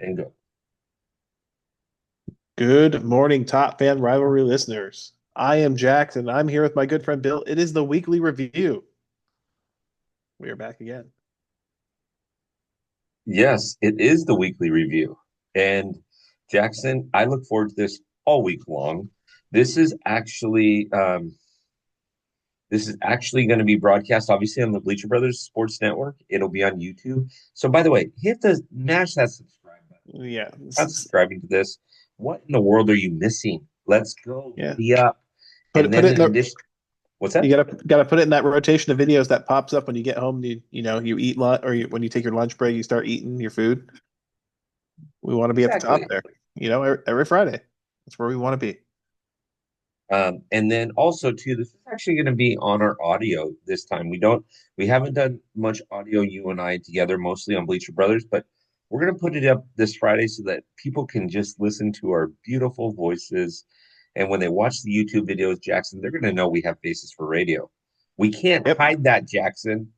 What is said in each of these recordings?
And go. Good morning, Top Fan Rivalry listeners. I am Jax, and I'm here with my good friend Bill. It is the weekly review. We are back again. Yes, it is the weekly review. And Jackson, I look forward to this all week long. This is actually um, this is actually going to be broadcast, obviously, on the Bleacher Brothers Sports Network. It'll be on YouTube. So, by the way, hit the mash that subscribe button. Yeah, Not subscribing to this. What in the world are you missing? Let's go, yeah. giddy up. Put And put then it in in the addition, what's that? you gotta put it in that rotation of videos that pops up when you get home. You eat lunch or when you take your lunch break, you start eating your food. We want to be at the top Exactly. there. Every Friday. That's where we want to be. And then also too, this is actually going to be on our audio this time. We haven't done much audio, you and I together, mostly on Bleacher Brothers, but we're going to put it up this Friday so that people can just listen to our beautiful voices. And when they watch the YouTube videos, Jackson, they're going to know we have faces for radio. We can't Yep. hide that, Jackson.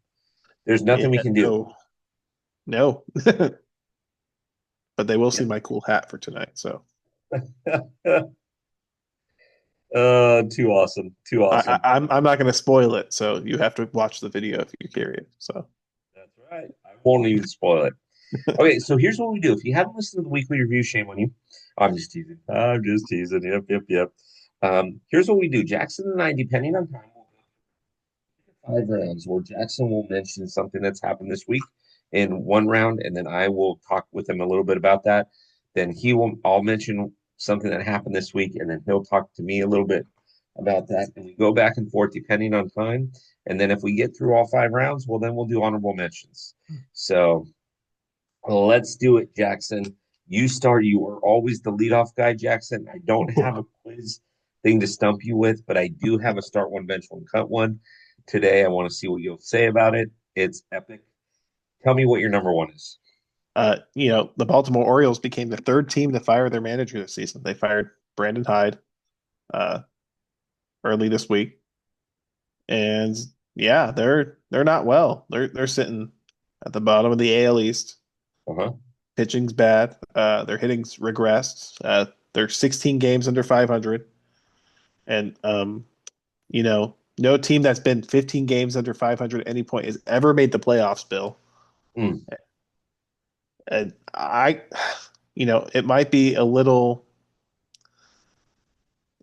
There's Yeah. nothing we can do. No. No. But they will see Yeah. my cool hat for tonight. So Too awesome. Too I, awesome. I'm not gonna spoil it. So you have to watch the video if you're curious. So. That's right. I won't even spoil it. Okay, so here's what we do. If you haven't listened to the weekly review, shame on you. I'm just teasing. I'm just teasing. Yep, yep, yep. Here's what we do. Jackson and I, depending on time, will go 5 rounds where Jackson will mention something that's happened this week in one round, and then I will talk with him a little bit about that. Then I'll mention something that happened this week, and then he'll talk to me a little bit about that. And we go back and forth depending on time. And then if we get through all 5 rounds, well, then we'll do honorable mentions. So let's do it, Jackson. You start. You are always the leadoff guy, Jackson. I don't have a quiz thing to stump you with, but I do have a start one, bench one, cut one. Today, I want to see what you'll say about it. It's epic. Tell me what your number one is. The Baltimore Orioles became the third team to fire their manager this season. They fired Brandon Hyde uh, early this week, and yeah, they're not well. They're sitting at the bottom of the AL East. Uh-huh. Pitching's bad. Their hitting's regressed. They're 16 games under 500, and no team that's been 15 games under 500 at any point has ever made the playoffs. Bill, Mm. and it might be a little.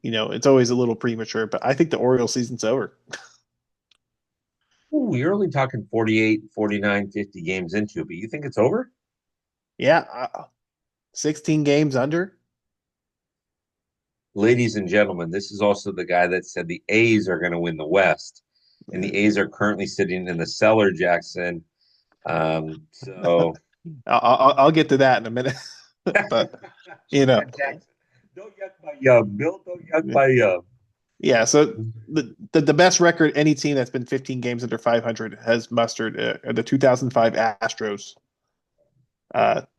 It's always a little premature, but I think the Orioles season's over. Ooh, you're only talking 48, 49, 50 games into it, but you think it's over? Yeah, 16 games under. Ladies and gentlemen, this is also the guy that said the A's are going to win the West, and the A's are currently sitting in the cellar, Jackson. So I'll get to that in a minute, but you know, Jackson, don't yuck my yum. Bill, don't yuck my yum. yeah. So the best record any team that's been 15 games under 500 has mustered the 2005 Astros.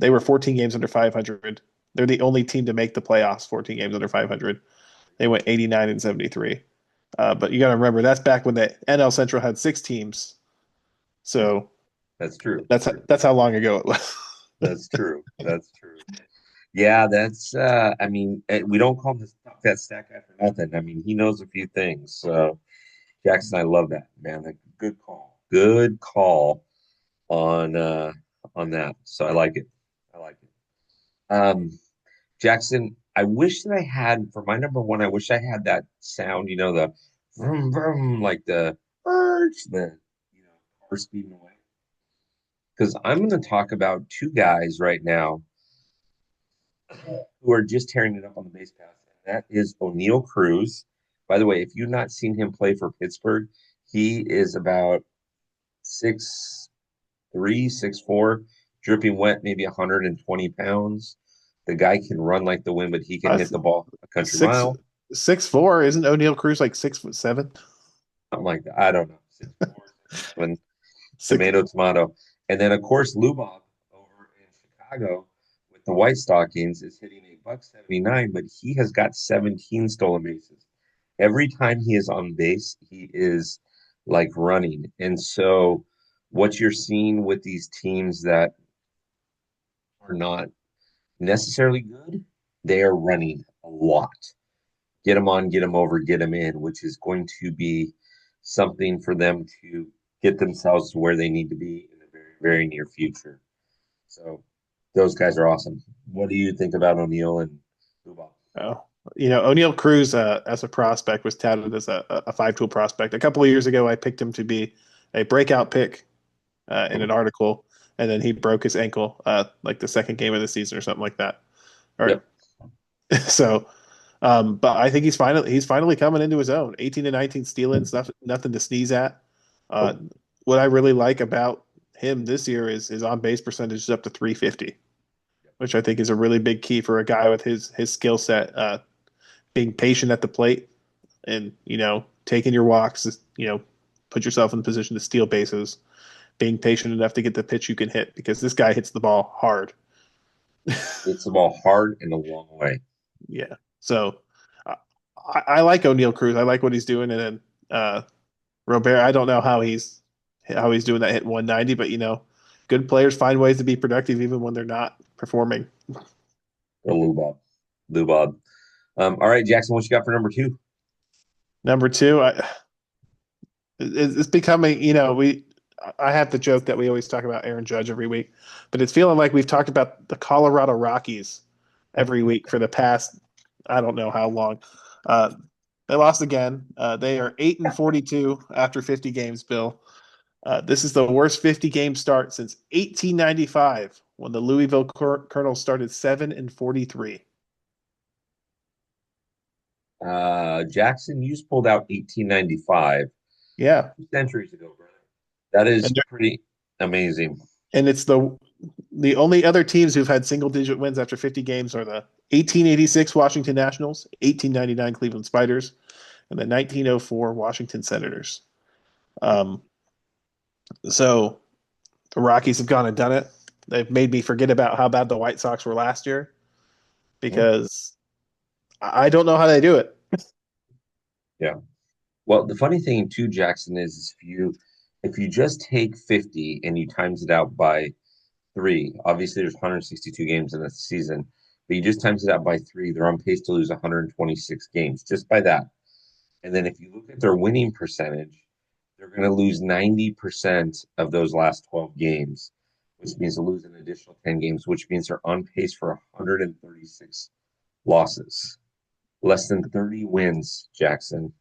They were 14 games under 500. They're the only team to make the playoffs 14 games under 500. They went 89 and 73. But you got to remember that's back when the NL Central had six teams. So That's true. that's how long ago it was. That's true. That's true. Yeah, that's I mean, we don't call him the that stack guy for nothing. I mean, he knows a few things. So Jackson, I love that, man. Like, good call. Good call on on that. So I like it. I like it. Jackson, I wish that I had for my number one, I wish I had that sound, the vroom vroom, like the car speeding away. Because I'm going to talk about two guys right now who are just tearing it up on the base path. And that is O'Neal Cruz. By the way, if you've not seen him play for Pittsburgh, he is about 6'3", 6'4", dripping wet, maybe 120 pounds. The guy can run like the wind, but he can Uh, hit the ball a country six mile, 6'4" isn't O'Neal Cruz like 6'7"? something like that. I don't know. 6'4", 6'7", Six tomato, tomato. And then, of course, Lubov over in Chicago with the White Stockings is hitting a buck 79, but he has got 17 stolen bases. Every time he is on base, he is like running. And what you're seeing with these teams that are not necessarily good. They are running a lot. Get them on, get them over, get them in, which is going to be something for them to get themselves to where they need to be in the very, very near future. So those guys are awesome. What do you think about O'Neal and Duval? Oh, O'Neal Cruz as a prospect was touted as a five-tool prospect. A couple of years ago, I picked him to be a breakout pick in an article, and then he broke his ankle like the second game of the season or something like that. All right. Yep. So, but I think he's finally coming into his own. 18 to 19 steal-ins, nothing to sneeze at. Uh, Oh, what I really like about him this year is his on base percentage is up to 350, which I think is a really big key for a guy with his skill set. Being patient at the plate and taking your walks, put yourself in the position to steal bases. Being patient enough to get the pitch you can hit because this guy hits the ball hard. it's the ball hard and a long way. Yeah. So I like O'Neal Cruz. I like what he's doing. And then Robert, I don't know how he's doing that hit 190, but good players find ways to be productive even when they're not performing. Or Lubob. Lubob. All right, Jackson, what you got for number two? Number two, it's becoming, I have the joke that we always talk about Aaron Judge every week, but it's feeling like we've talked about the Colorado Rockies every week for the past, I don't know how long. Uh, they lost again. They are 8-42 after 50 games, Bill. This is the worst 50 game start since 1895 when the Louisville Colonels started 7-43. Jackson, you just pulled out 1895, Yeah. 2 centuries ago, brother. That is And pretty amazing. and it's the only other teams who've had single digit wins after 50 games are the 1886 Washington Nationals, 1899 Cleveland Spiders, and the 1904 Washington Senators. Um, so the Rockies have gone and done it. They've made me forget about how bad the White Sox were last year because I don't know how they do it. Yeah. Well, the funny thing too, Jackson, is if you just take 50 and you times it out by three, obviously there's 162 games in a season, but you just times it out by three, they're on pace to lose 126 games just by that. And then if you look at their winning percentage, they're going to lose 90% of those last 12 games, which means they'll lose an additional 10 games, which means they're on pace for 136 losses. Less than 30 wins, Jackson.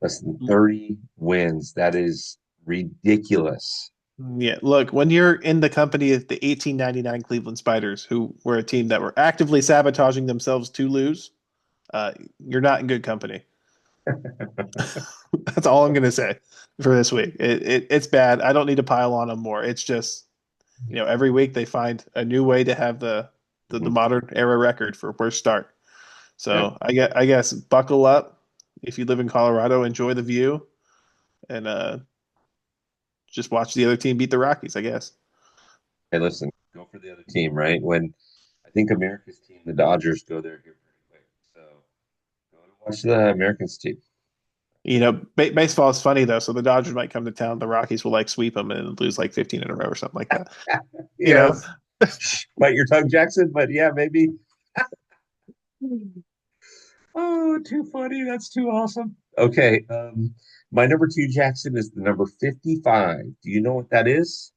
Less than 30 wins. That is ridiculous. Yeah, look, when you're in the company of the 1899 Cleveland Spiders, who were a team that were actively sabotaging themselves to lose, you're not in good company. That's all I'm going to say for this week. It's bad. I don't need to pile on them more. It's just, every week they find a new way to have the modern era record for worst start. Yeah. So I guess buckle up if you live in Colorado, enjoy the view, and just watch the other team beat the Rockies. I guess. Hey, listen, go for the other team, right? When I think America's team, the Dodgers, go there here pretty quick. So go and watch the Americans team. Baseball is funny though. So the Dodgers might come to town, the Rockies will like sweep them and lose like 15 in a row or something like that. You know, Yes. Bite your tongue, Jackson, but yeah, maybe. Oh, too funny. That's too awesome. Okay. My number two, Jackson, is the number 55. Do you know what that is?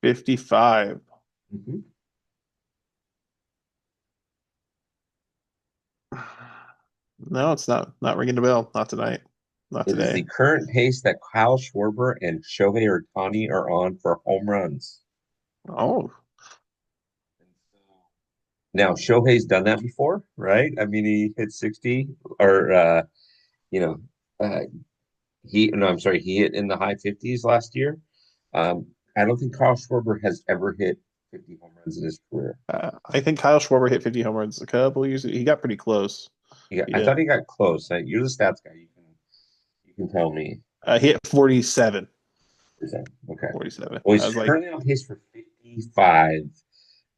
55. Mhm. No, it's not ringing the bell. Not tonight. Not It is the today. current pace that Kyle Schwarber and Shohei Ohtani are on for home runs. Oh, Now, Shohei's done that before, right? I mean, he hit 60 or, you know, uh, no, I'm sorry, he hit in the high 50s last year. I don't think Kyle Schwarber has ever hit 50 home runs in his career. I think Kyle Schwarber hit 50 home runs a couple years. He got pretty close. He I did. thought he got close. You're the stats guy. You can tell me. He hit 47. Okay. 47. Well, I he's was like, currently on pace for 55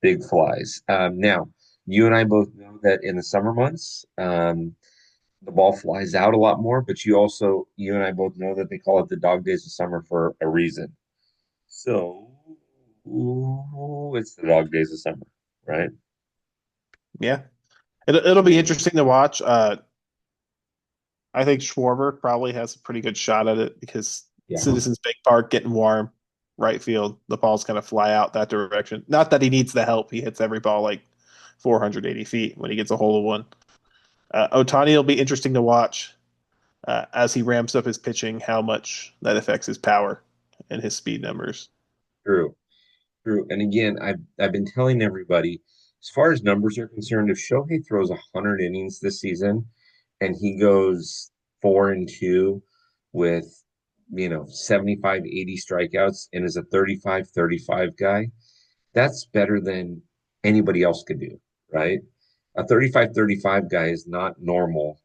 big flies. Now, you and I both know that in the summer months, the ball flies out a lot more, but you and I both know that they call it the dog days of summer for a reason. So, ooh, it's the dog days of summer. right? Yeah, it'll be interesting to watch. I think Schwarber probably has a pretty good shot at it because Yeah. Citizens Bank Park getting warm, right field, the ball's going to fly out that direction. Not that he needs the help; he hits every ball like 480 feet when he gets a hold of one. Otani will be interesting to watch as he ramps up his pitching, how much that affects his power and his speed numbers. True. True. And again, I've been telling everybody, as far as numbers are concerned, if Shohei throws 100 innings this season and he goes 4-2 with 75, 80 strikeouts and is a 35-35 guy, that's better than anybody else could do, right? A 35-35 guy is not normal,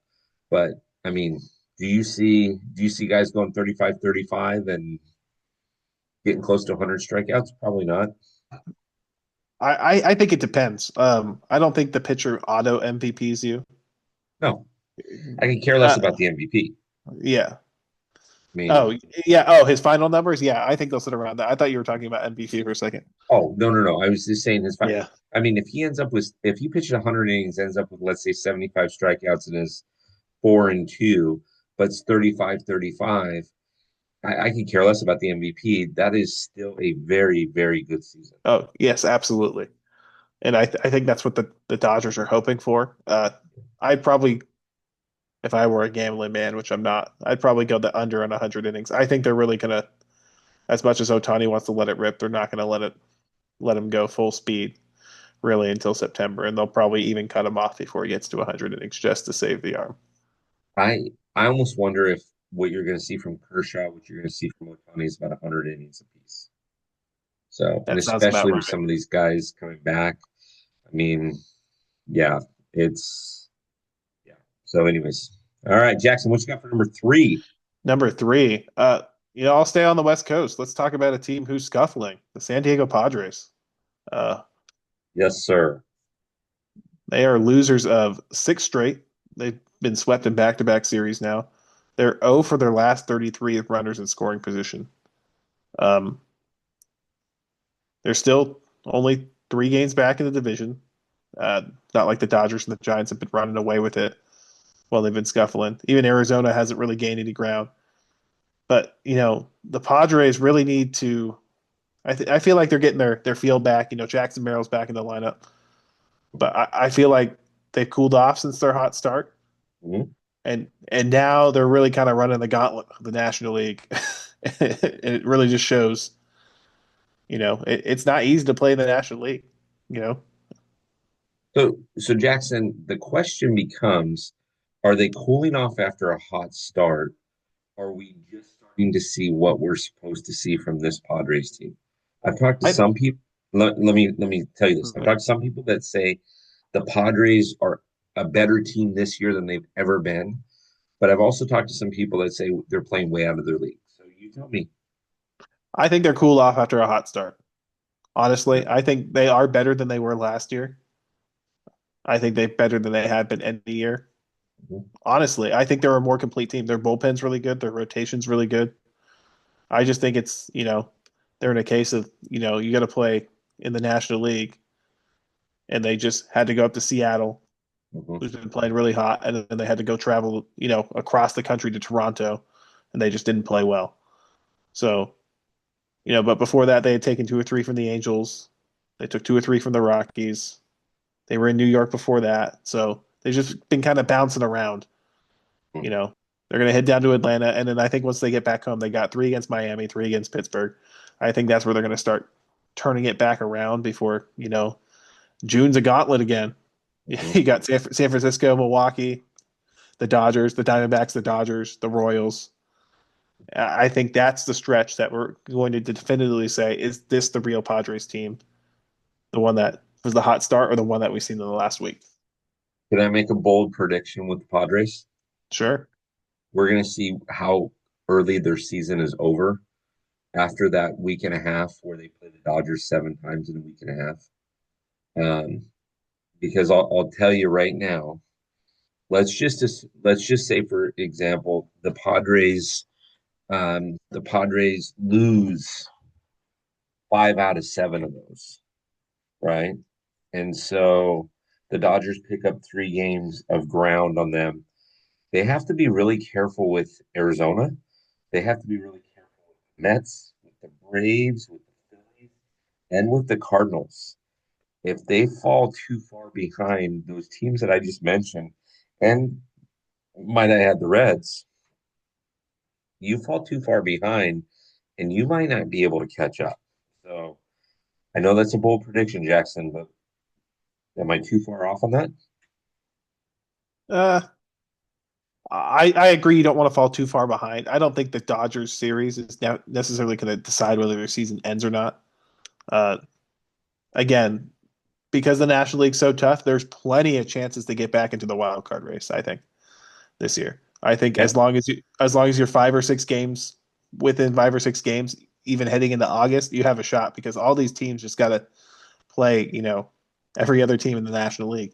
but I mean, do you see guys going 35-35 and getting close to 100 strikeouts? Probably not. I think it depends. I don't think the pitcher auto MVPs you. No, I can care less Uh, about the MVP. yeah. I mean, Oh, yeah. Oh, his final numbers. Yeah, I think they'll sit around that. I thought you were talking about MVP for a second. oh, no, no, no. I was just saying his five. Yeah. I mean, if he pitches 100 innings, ends up with, let's say, 75 strikeouts and is 4-2, but it's 35-35, I could care less about the MVP. That is still a very, very good season. Oh, yes, absolutely. And I think that's what the Dodgers are hoping for. I'd probably, if I were a gambling man, which I'm not, I'd probably go the under on 100 innings. I think they're really gonna, as much as Otani wants to let it rip, they're not gonna let him go full speed really until September, and they'll probably even cut him off before he gets to 100 innings just to save the arm. I almost wonder if what you're going to see from Kershaw, what you're going to see from Ohtani is about 100 innings apiece. So, and That sounds about especially with right. some of these guys coming back, I mean, yeah, it's yeah. So, anyways, all right, Jackson, what you got for number three? Number three, I'll stay on the West Coast. Let's talk about a team who's scuffling, the San Diego Padres. Uh, Yes, sir. they are losers of six straight. They've been swept in back-to-back series now. They're 0 for their last 33 runners in scoring position. Um, they're still only 3 games back in the division. Uh, Not like the Dodgers and the Giants have been running away with it while they've been scuffling. Even Arizona hasn't really gained any ground. But the Padres really need to. I feel like they're getting their feel back. Jackson Merrill's back in the lineup, but I feel like they've cooled off since their hot start, Mhm. and now they're really kind of running the gauntlet of the National League. It really just shows. It's not easy to play in the National League. You know, So Jackson, the question becomes, are they cooling off after a hot start? Are we just starting to see what we're supposed to see from this Padres team? I've talked to I some people. Let me tell you this. I've talked to some people that say the Padres are a better team this year than they've ever been. But I've also talked to some people that say they're playing way out of their league. So you tell me. I think they're cool off after a hot start. Honestly, I think they are better than they were last year. I think they're better than they have been any year. Mhm. Honestly, I think they're a more complete team. Their bullpen's really good. Their rotation's really good. I just think they're in a case of, you got to play in the National League, and they just had to go up to Seattle, Mhm. who's been playing really hot, and then they had to go travel, across the country to Toronto, and they just didn't play well. So, but before that, they had taken 2 or 3 from the Angels. They took 2 or 3 from the Rockies. They were in New York before that. So they've just been kind of bouncing around. You Mhm. know, they're going to head down to Atlanta, and then I think once they get back home, they got 3 against Miami, 3 against Pittsburgh. I think that's where they're going to start turning it back around before June's a gauntlet again. Mhm. You got San Francisco, Milwaukee, the Dodgers, the Diamondbacks, the Dodgers, the Royals. I think that's the stretch that we're going to definitively say, is this the real Padres team? The one that was the hot start, or the one that we've seen in the last week? Can I make a bold prediction with the Padres? Sure. We're going to see how early their season is over after that week and a half where they play the Dodgers 7 times in a week and a half. Because I'll tell you right now, let's just say for example, the Padres lose 5 out of 7 of those, right? And so the Dodgers pick up 3 games of ground on them. They have to be really careful with Arizona. They have to be really careful with the Mets, with the Braves, with the Phillies, and with the Cardinals. If they fall too far behind those teams that I just mentioned, and might I add the Reds, you fall too far behind and you might not be able to catch up. So I know that's a bold prediction, Jackson, but am I too far off on that? Uh, I agree. You don't want to fall too far behind. I don't think the Dodgers series is now necessarily going to decide whether their season ends or not. Uh, again, because the National League's so tough, there's plenty of chances to get back into the wild card race. I think this year. I think Yeah. as long as you're 5 or 6 games within 5 or 6 games, even heading into August, you have a shot because all these teams just got to play. Every other team in the National League.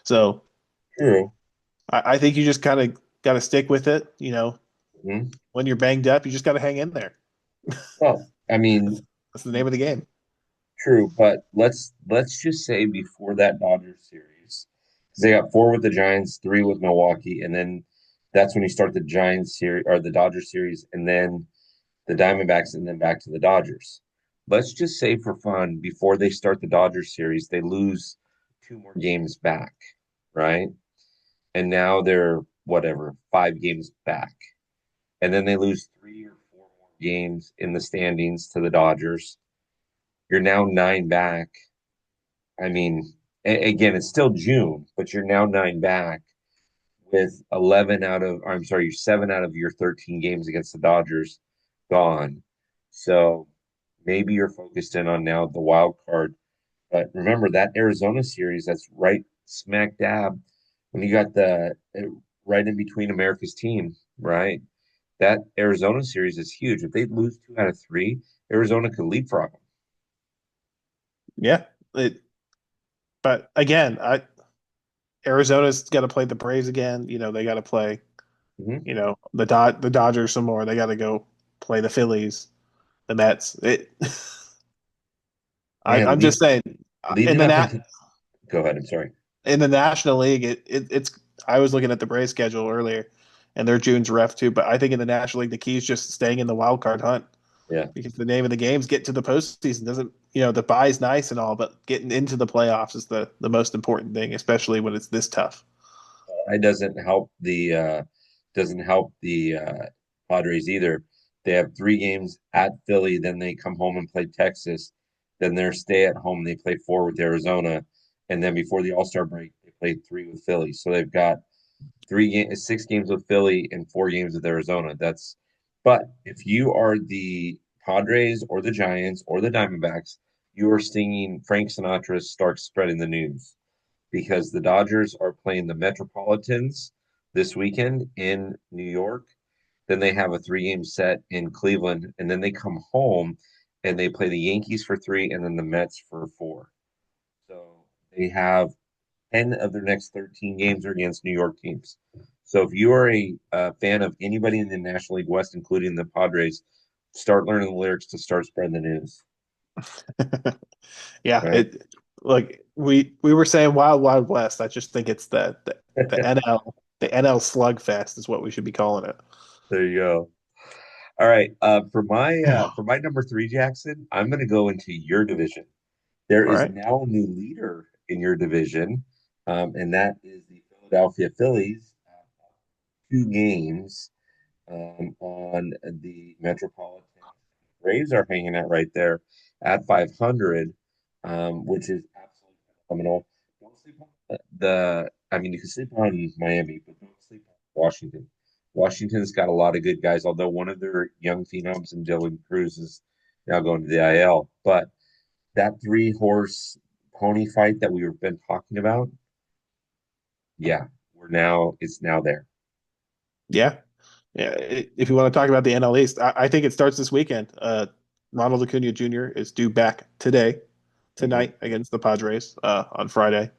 So True. I think you just kind of got to stick with it. Mhm. When you're banged up, you just got to hang in there. Well, I That's, mean, that's the name of the game. true, but let's just say before that Dodgers series, because they got 4 with the Giants, 3 with Milwaukee, and then that's when you start the Giants series or the Dodgers series, and then the Diamondbacks, and then back to the Dodgers. Let's just say for fun, before they start the Dodgers series, they lose 2 more games back, right? And now they're whatever, 5 games back. And then they lose 3 or 4 more games in the standings to the Dodgers. You're now 9 back. I mean, again, it's still June, but you're now 9 back with 11 out of, I'm sorry, you're 7 out of your 13 games against the Dodgers gone. So maybe you're focused in on now the wild card. But remember that Arizona series, that's right smack dab when you got the right in between America's team, right? That Arizona series is huge. If they lose 2 out of 3, Arizona could leapfrog them. Yeah. But again, Arizona's got to play the Braves again. They got to play. Mhm. The Dodgers some more. They got to go play the Phillies, the Mets. Man, I'm just saying, in leading the up nat into, go ahead. I'm sorry. in the National League, it's. I was looking at the Braves schedule earlier, and their June's ref too. But I think in the National League, the key is just staying in the wild card hunt Yeah. because the name of the game is get to the postseason. Doesn't the bye's nice and all, but getting into the playoffs is the most important thing, especially when it's this tough. It doesn't help the Padres either. They have 3 games at Philly, then they come home and play Texas. Then they're stay at home. They play 4 with Arizona, and then before the All Star break, they played 3 with Philly. So they've got 6 games with Philly and 4 games with Arizona. But if you are the Padres or the Giants or the Diamondbacks, you are singing Frank Sinatra's "Start Spreading the News" because the Dodgers are playing the Metropolitans this weekend in New York. Then they have a 3 game set in Cleveland, and then they come home and they play the Yankees for 3 and then the Mets for 4. So they have 10 of their next 13 games are against New York teams. So if you are a fan of anybody in the National League West, including the Padres, start learning the lyrics to start spreading the news. Yeah, Right? we were saying Wild Wild West. I just think it's the NL slugfest is what we should be calling it. There you go. All right. For my number 3, Jackson, I'm going to go into your division. There All is right. now a new leader in your division, and that is the Philadelphia Phillies. 2 games on the Metropolitan. Braves are hanging out right there at 500, which is absolutely phenomenal. Don't sleep on I mean, you can sleep on Miami, but don't sleep on Washington. Washington's got a lot of good guys, although one of their young phenoms in Dylan Cruz is now going to the IL. But that 3 horse pony fight that we've been talking about, yeah, it's now there. Yeah. Yeah. If you want to talk about the NL East, I think it starts this weekend. Ronald Acuna Jr. is due back Mhm. tonight against the Padres on Friday.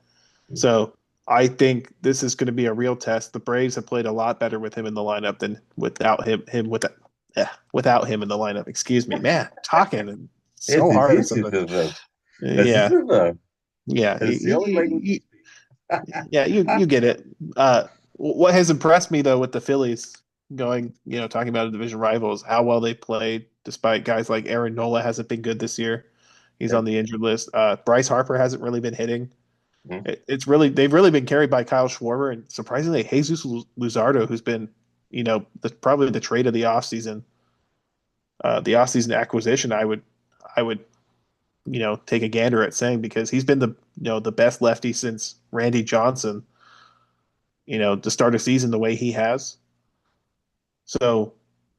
So I think this is going to be a real test. The Braves have played a lot better with him in the lineup than without without him in the lineup. Excuse me, man. Talking It's so it's hard it's sometimes. it's Yeah. it's Yeah, It's the only language we speak. yeah, you get it. What has impressed me though with the Phillies going, talking about a division rival is how well they played, despite guys like Aaron Nola hasn't been good this year. He's Yep. on the injured list. Bryce Harper hasn't really been hitting. Mhm. They've really been carried by Kyle Schwarber and surprisingly Jesus Luzardo, who's been, probably the trade of the offseason acquisition. I would take a gander at saying because he's been the best lefty since Randy Johnson, to start a season the way he has. So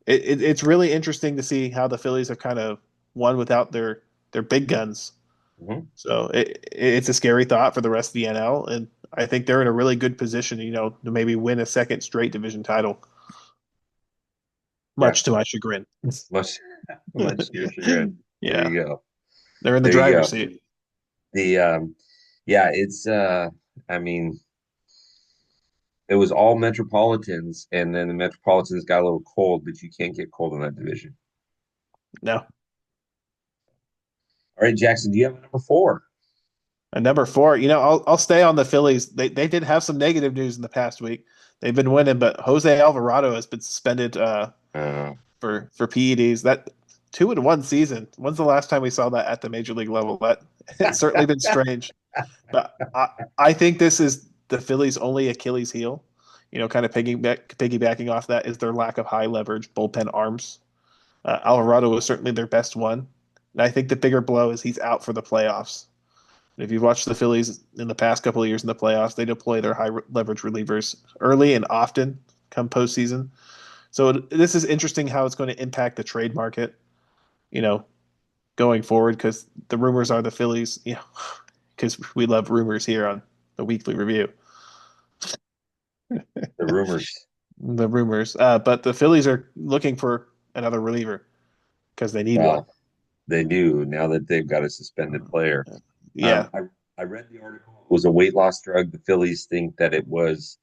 it's really interesting to see how the Phillies have kind of won without their big guns. Mhm. So it's a scary thought for the rest of the NL, and I think they're in a really good position, to maybe win a second straight division title, Yeah, much to my chagrin. much, much to your chagrin. There Yeah, you go. they're in the There you driver's go. seat. The yeah, it's I mean, it was all Metropolitans, and then the Metropolitans got a little cold, but you can't get cold in that division. No. All right, Jackson, do you have a number four? And number four, I'll stay on the Phillies. They did have some negative news in the past week. They've been winning, but Jose Alvarado has been suspended Uh, for PEDs. That 2-1 season. When's the last time we saw that at the major league level? That it's certainly been strange. But I think this is the Phillies' only Achilles heel. Kind of piggybacking off that is their lack of high leverage bullpen arms. Alvarado was certainly their best one, and I think the bigger blow is he's out for the playoffs. If you've watched the Phillies in the past couple of years in the playoffs, they deploy their high leverage relievers early and often come postseason. So this is interesting how it's going to impact the trade market, you know, going forward because the rumors are the Phillies, because we love rumors here on the weekly review. the rumors. The rumors, but the Phillies are looking for another reliever because they need one. Well, they do now that they've got a suspended player. Yeah, I read the article. It was a weight loss drug. The Phillies think that it was.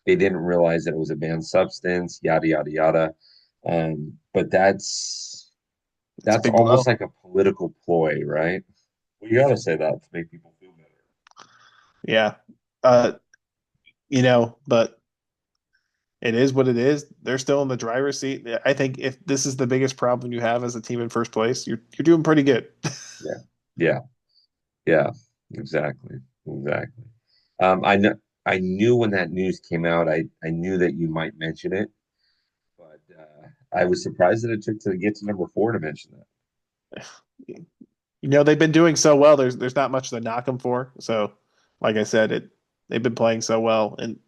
They didn't realize that it was a banned substance. Yada yada yada. But it's a that's big blow. almost like a political ploy, right? Well, you gotta say that to make people feel better. Yeah, uh, but it is what it is. They're still in the driver's seat. I think if this is the biggest problem you have as a team in first place, you're doing pretty good. Yeah, yeah, yeah. Exactly, exactly. I knew when that news came out. I knew that you might mention it, but I was surprised that it took to get to number four to mention that. They've been doing so well. There's not much to knock them for. So, like I said, they've been playing so well, and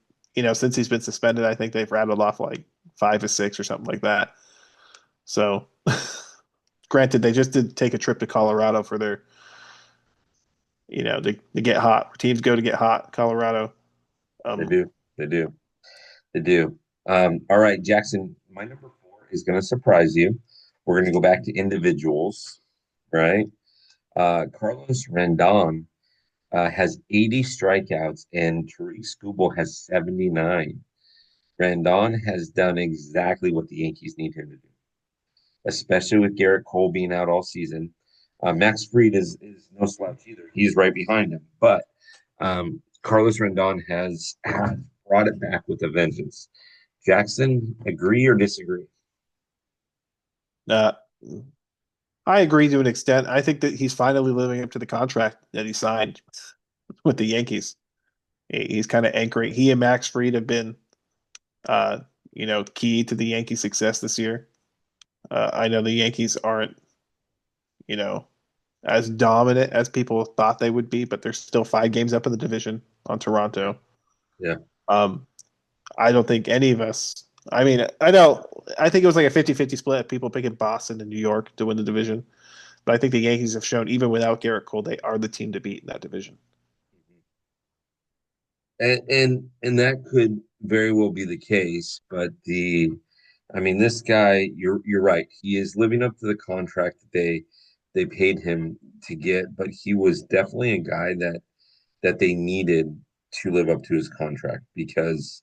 since he's been suspended, I think they've rattled off like 5 or 6 or something like that. So, granted, they just did take a trip to Colorado for their, to get hot. Teams go to get hot, Colorado. They Um, do, they do, they do. All right, Jackson. My number four is going to surprise you. We're going to go back to individuals, right? Carlos Rendon has 80 strikeouts, and Tariq Skubal has 79. Rendon has done exactly what the Yankees need him to do, especially with Garrett Cole being out all season. Max Fried is no slouch either. He's right behind him. But Carlos Rendon has brought it back with a vengeance. Jackson, agree or disagree? uh, I agree to an extent. I think that he's finally living up to the contract that he signed with the Yankees. He's kind of anchoring. He and Max Fried have been, uh, key to the Yankee success this year. I know the Yankees aren't, you know, as dominant as people thought they would be, but they're still 5 games up in the division on Toronto. Yeah. Um, I don't think any of us. I mean, I think it was like a 50-50 split. People picking Boston and New York to win the division. But I think the Yankees have shown, even without Garrett Cole, they are the team to beat in that division. And that could very well be the case, but I mean, this guy, you're right. He is living up to the contract that they paid him to get, but he was definitely a guy that they needed to live up to his contract because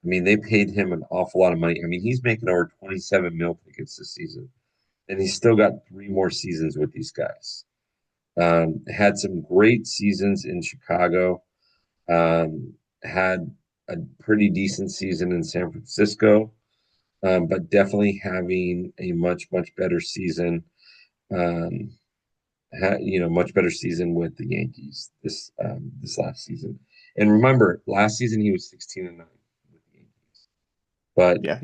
I mean they paid him an awful lot of money. I mean, he's making over 27 mil tickets this season, and he's still got 3 more seasons with these guys. Had some great seasons in Chicago. Had a pretty decent season in San Francisco, but definitely having a much better season. Um, much better season with the Yankees this last season. And remember, last season he was 16-9 with the Yankees. But Yeah,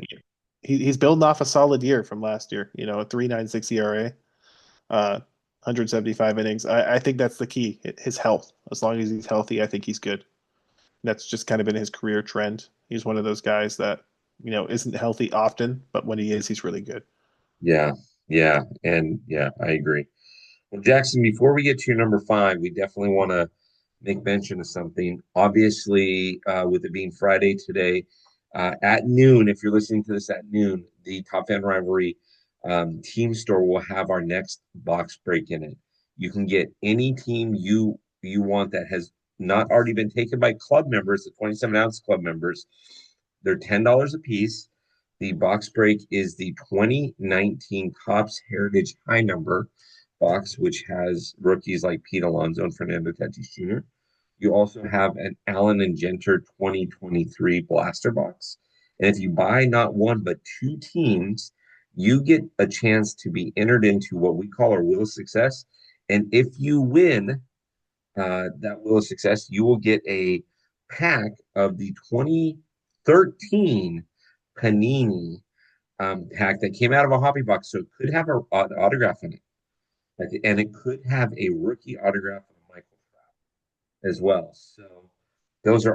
he's building off a solid year from last year. You know, a 3.96 ERA, 175 innings. I think that's the key. His health. As long as he's healthy, I think he's good. That's just kind of been his career trend. He's one of those guys that isn't healthy often, but when he is, he's really good. yeah, yeah, I agree. Well, Jackson, before we get to your number five, we definitely want to make mention of something. Obviously, with it being Friday today, at noon, if you're listening to this at noon, the Top Fan Rivalry team store will have our next box break in it. You can get any team you want that has not already been taken by club members, the 27-ounce club members. They're $10 a piece. The box break is the 2019 Topps Heritage High Number box, which has rookies like Pete Alonso and Fernando Tatis Jr. You also have an Allen and Genter 2023 blaster box. And if you buy not one, but two teams, you get a chance to be entered into what we call our Wheel of Success. And if you win that Wheel of Success, you will get a pack of the 2013 Panini pack that came out of a hobby box. So it could have an autograph in it. And it could have a rookie autograph of Michael Trout as well. So those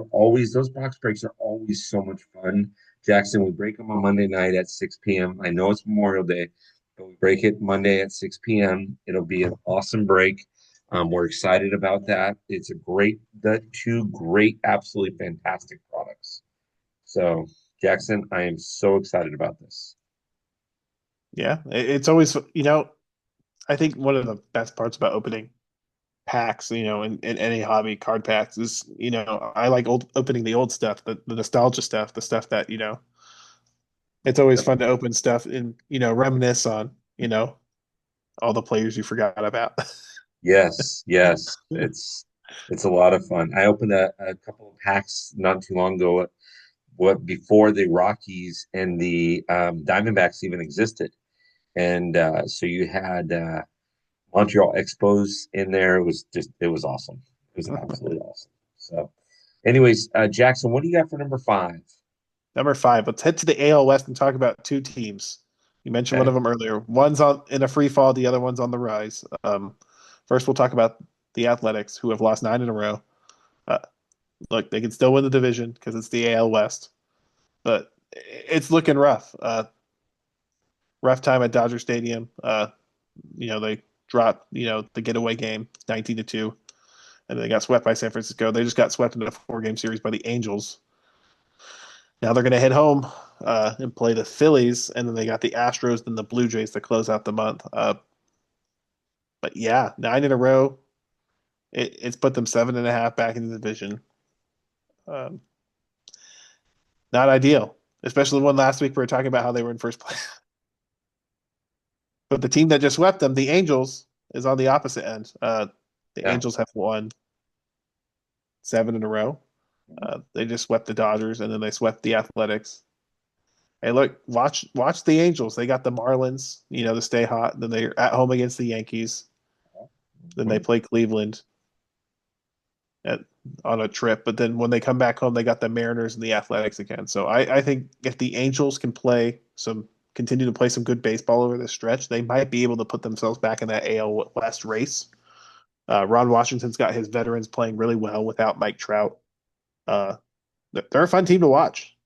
box breaks are always so much fun. Jackson, we break them on Monday night at 6 p.m. I know it's Memorial Day, but we break it Monday at 6 p.m. It'll be an awesome break. We're excited about that. It's the two great, absolutely fantastic products. So, Jackson, I am so excited about this. Yeah, it's always I think one of the best parts about opening packs, in any hobby, card packs, is I like opening the old stuff, the nostalgia stuff, the stuff that it's always Yep. fun to open stuff and reminisce on all the players you forgot about. Yes. It's a lot of fun. I opened a couple of packs not too long ago, what before the Rockies and the Diamondbacks even existed. And so you had Montreal Expos in there. It was awesome. It was absolutely awesome. So, anyways, Jackson, what do you got for number five? Number five, let's head to the AL West and talk about two teams. You mentioned one Okay. of them earlier. One's on in a free fall, the other one's on the rise. First, we'll talk about the Athletics, who have lost 9 in a row. Uh, Look, they can still win the division because it's the AL West, but it's looking rough. Rough time at Dodger Stadium. They dropped, the getaway game, 19-2, and they got swept by San Francisco. They just got swept in a 4-game series by the Angels. Now they're going to head home and play the Phillies, and then they got the Astros and the Blue Jays to close out the month. But yeah, 9 in a row. It's put them 7.5 back in the division. Um, Not ideal, especially when last week we were talking about how they were in first place. But the team that just swept them, the Angels, is on the opposite end. The Yeah. Angels have won 7 in a row. They just swept the Dodgers, and then they swept the Athletics. Hey, look, watch the Angels. They got the Marlins, to stay hot. Then they're at home against the Yankees. Then they Mhm. play Cleveland at, on a trip. But then when they come back home, they got the Mariners and the Athletics again. So I think if the Angels can continue to play some good baseball over this stretch, they might be able to put themselves back in that AL West race. Ron Washington's got his veterans playing really well without Mike Trout. Uh, they're a fun team to watch.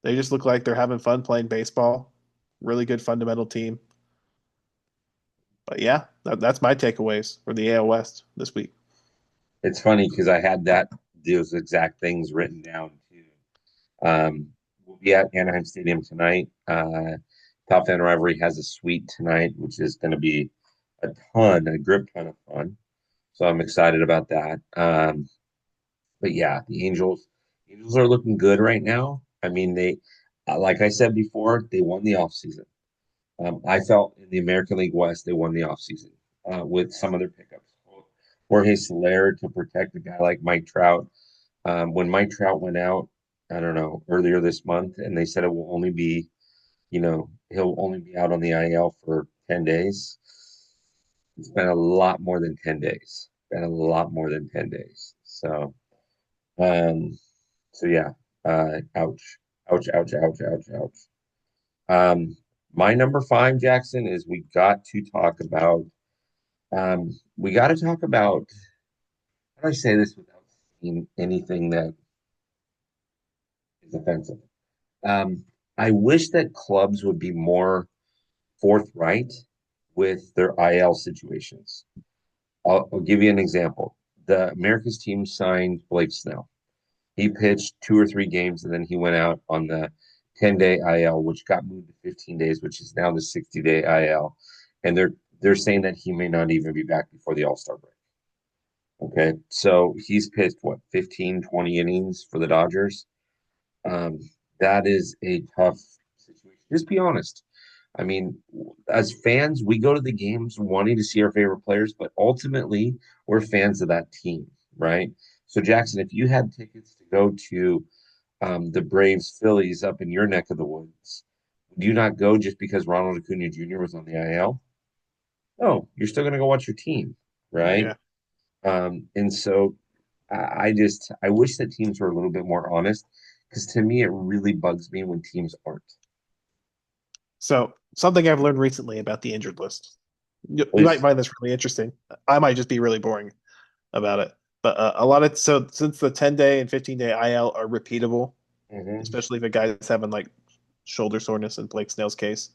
They just look like they're having fun playing baseball. Really good fundamental team. But yeah, that's my takeaways for the AL West this week. It's funny because I had those exact things written down too. We'll be at Anaheim Stadium tonight. Top Fan Rivalry has a suite tonight, which is going to be a grip ton of fun. So I'm excited about that. But yeah, the Angels are looking good right now. I mean, like I said before, they won the offseason. I felt in the American League West, they won the offseason with some of their pickups. Jorge Soler to protect a guy like Mike Trout. When Mike Trout went out, I don't know, earlier this month, and they said it will only be, he'll only be out on the IL for 10 days. It's been a lot more than 10 days. Been a lot more than 10 days. Um, so yeah, ouch, ouch, ouch, ouch, ouch, ouch. My number five, Jackson, is we got to talk about, how do I say this without saying anything that is offensive? Um, I wish that clubs would be more forthright with their IL situations. I'll give you an example. The America's team signed Blake Snell. He pitched 2 or 3 games and then he went out on the 10-day IL, which got moved to 15 days, which is now the 60-day IL. And they're saying that he may not even be back before the All-Star break. Okay. So he's pitched what, 15, 20 innings for the Dodgers. Um, that is a tough situation. Just be honest. I mean, as fans, we go to the games wanting to see our favorite players, but ultimately we're fans of that team, right? So, Jackson, if you had tickets to go to the Braves Phillies up in your neck of the woods, would you not go just because Ronald Acuna Jr. was on the IL? No, you're still going to go watch your team, right? Yeah. And so I wish that teams were a little bit more honest because to me, it really bugs me when teams aren't. So something I've learned recently about the injured list. You might Please. find this really interesting. I might just be really boring about it. But a lot of so since the 10-day and 15-day IL are repeatable, Hmm. especially if a guy's having like shoulder soreness in Blake Snell's case,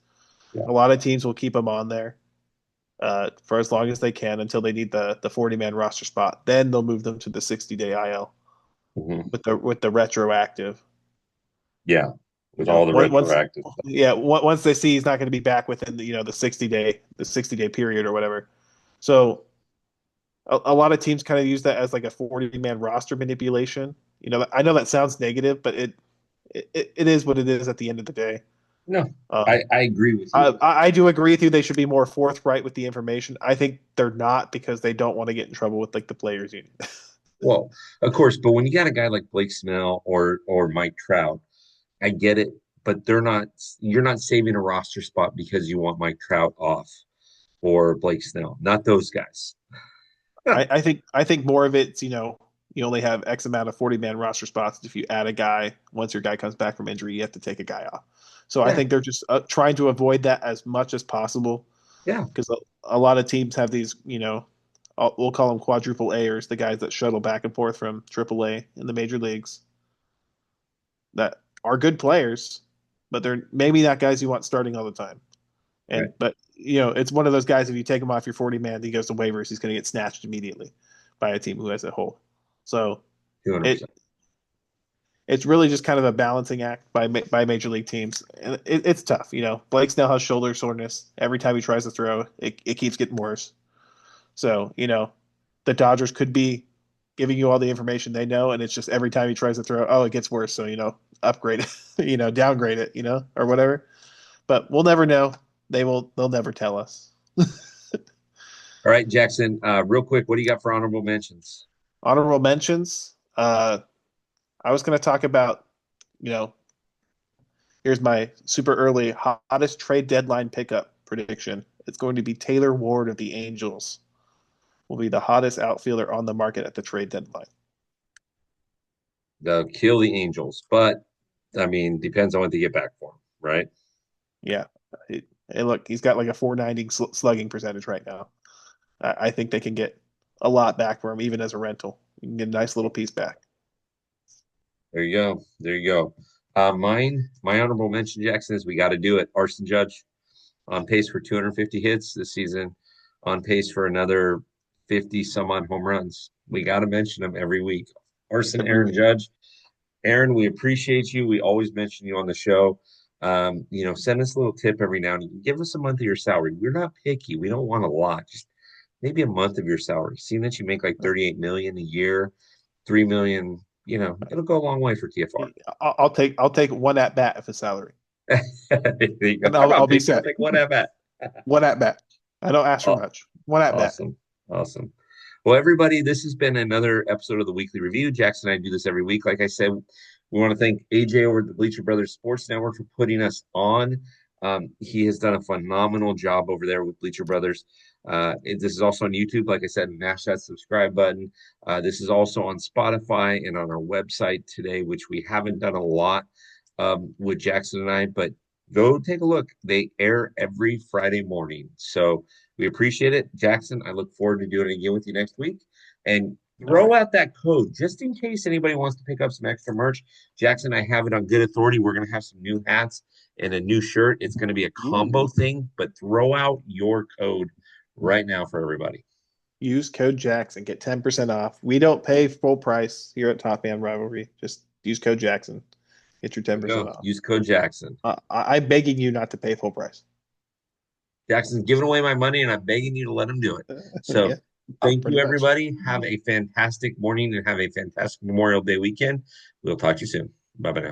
Yeah. a lot of teams will keep him on there for as long as they can until they need the 40-man roster spot. Then they'll move them to the 60-day IL Hmm. with the retroactive. Yeah. You With all know, the once retroactive stuff. yeah, once they see he's not going to be back within the 60-day period or whatever. So a lot of teams kind of use that as like a 40-man roster manipulation. I know that sounds negative, but it is what it is at the end of the day. No, Um, I agree with you. I do agree with you. They should be more forthright with the information. I think they're not because they don't want to get in trouble with like the players union. Well, of course, but when you got a guy like Blake Snell or Mike Trout, I get it, but you're not saving a roster spot because you want Mike Trout off or Blake Snell. Not those guys. I think more of it's you only have X amount of 40-man roster spots. If you add a guy, once your guy comes back from injury, you have to take a guy off. So I Yeah, think they're just trying to avoid that as much as possible yeah. because a lot of teams have these, we'll call them quadruple A's, the guys that shuttle back and forth from triple A in the major leagues that are good players, but they're maybe not guys you want starting all the time. Right. But it's one of those guys. If you take him off your 40-man, he goes to waivers. He's going to get snatched immediately by a team who has a hole. So it 200%. it's really just kind of a balancing act by major league teams, and it's tough. Blake Snell has shoulder soreness. Every time he tries to throw, it keeps getting worse. So the Dodgers could be giving you all the information they know, and it's just every time he tries to throw, oh, it gets worse. So upgrade it, downgrade it, or whatever. But we'll never know. They'll never tell us. All right, Jackson, real quick, what do you got for honorable mentions? Honorable mentions. I was going to talk about, you know, here's my super early hottest trade deadline pickup prediction. It's going to be Taylor Ward of the Angels. Will be the hottest outfielder on the market at the trade deadline. They'll kill the Angels, but I mean, depends on what they get back for him, right? Yeah. Hey, look, he's got like a 490 slugging percentage right now. I think they can get a lot back for him, even as a rental. You can get a nice little piece back. There you go. There you go. My honorable mention, Jackson, is we got to do it. Arson Judge on pace for 250 hits this season, on pace for another 50 some odd home runs. We got to mention him every week. Arson Every Aaron week. Judge. Aaron, we appreciate you. We always mention you on the show. Send us a little tip every now and then. Give us a month of your salary. We're not picky. We don't want a lot. Just maybe a month of your salary. Seeing that you make like 38 million a year, 3 million, it'll go a long way for TFR. I'll take one at bat of his salary, There you go. and How I'll about be pick? I'll set. take one at bat. One at bat. I don't ask for Oh, much. One at bat. awesome. Awesome. Well, everybody, this has been another episode of the Weekly Review. Jackson and I do this every week. Like I said, we want to thank AJ over at the Bleacher Brothers Sports Network for putting us on. He has done a phenomenal job over there with Bleacher Brothers. This is also on YouTube. Like I said, mash that subscribe button. This is also on Spotify and on our website today, which we haven't done a lot with Jackson and I, but go take a look. They air every Friday morning. So we appreciate it. Jackson, I look forward to doing it again with you next week. And All throw right. out that code just in case anybody wants to pick up some extra merch. Jackson, I have it on good authority. We're going to have some new hats and a new shirt. It's going to be a combo Ooh. thing, but throw out your code right now for everybody. Use code Jackson, get 10% off. We don't pay full price here at Top Man Rivalry. Just use code Jackson, get your There we 10% go. off. Use code Jackson. I'm begging you not to pay full price. Jackson's giving away my money, and I'm begging you to let him do it. Yeah, So thank pretty you, much. everybody. Have a fantastic morning and have a fantastic Memorial Day weekend. We'll talk to you soon. Bye bye now.